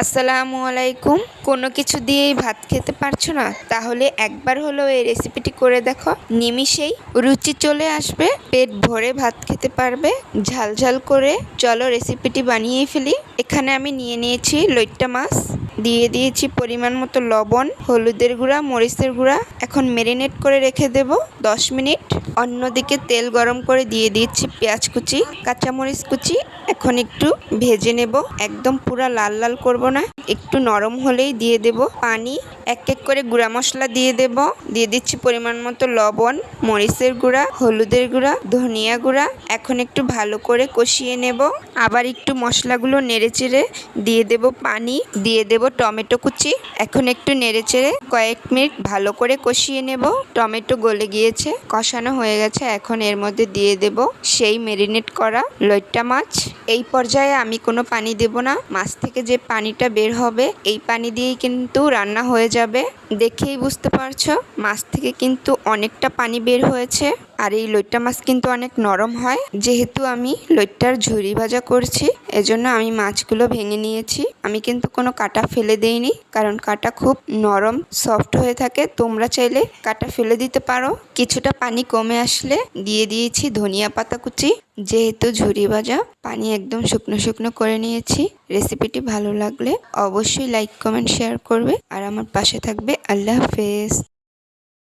আসসালামু আলাইকুম। কোনো কিছু দিয়েই ভাত খেতে পারছো না, তাহলে একবার হলেও এই রেসিপিটি করে দেখো। নিমিষেই রুচি চলে আসবে, পেট ভরে ভাত খেতে পারবে ঝাল ঝাল করে। চলো রেসিপিটি বানিয়েই ফেলি। এখানে আমি নিয়ে নিয়েছি লইট্টা মাছ, দিয়ে দিয়েছি পরিমাণ মতো লবণ, হলুদের গুঁড়া, মরিচের গুঁড়া। এখন ম্যারিনেট করে রেখে দেব 10 মিনিট। অন্যদিকে তেল গরম করে দিয়ে দিচ্ছি পেঁয়াজ কুচি, কাঁচামরিচ কুচি। এখন একটু ভেজে নেব, একদম পুরা লাল লাল করব না, একটু নরম হলেই দিয়ে দেব পানি। এক এক করে গুঁড়া মশলা দিয়ে দেব। দিয়ে দিচ্ছি পরিমাণ মতো লবণ, মরিচের গুঁড়া, হলুদের গুঁড়া, ধনিয়া গুঁড়া। এখন একটু ভালো করে কষিয়ে নেব। আবার একটু মশলাগুলো নেড়েচেড়ে দিয়ে দেব পানি, দিয়ে দেব টমেটো কুচি। এখন একটু নেড়েচেড়ে কয়েক মিনিট ভালো করে কষিয়ে নেব। টমেটো গলে গিয়েছে, কষানো হয়ে গেছে। এখন এর মধ্যে দিয়ে দেব সেই ম্যারিনেট করা লইট্টা মাছ। এই পর্যায়ে আমি কোনো পানি দেব না, মাছ থেকে যে পানিটা বের হবে এই পানি দিয়েই কিন্তু রান্না হয়ে যাবে। দেখেই বুঝতে পারছো মাছ থেকে কিন্তু অনেকটা পানি বের হয়েছে। আর এই লইট্টা মাছ কিন্তু অনেক নরম হয়। যেহেতু আমি লইট্টার ঝুরি ভাজা করছি, এজন্য আমি মাছগুলো ভেঙে নিয়েছি। আমি কিন্তু কোনো কাটা ফেলে দেইনি, কারণ কাটা খুব নরম সফট হয়ে থাকে। তোমরা চাইলে কাটা ফেলে দিতে পারো। কিছুটা পানি কমে আসলে দিয়ে দিয়েছি ধনিয়া পাতা কুচি। যেহেতু ঝুরি ভাজা, পানি একদম শুকনো শুকনো করে নিয়েছি। রেসিপিটি ভালো লাগলে অবশ্যই লাইক, কমেন্ট, শেয়ার করবে আর আমার পাশে থাকবে। আল্লাহ হাফেজ।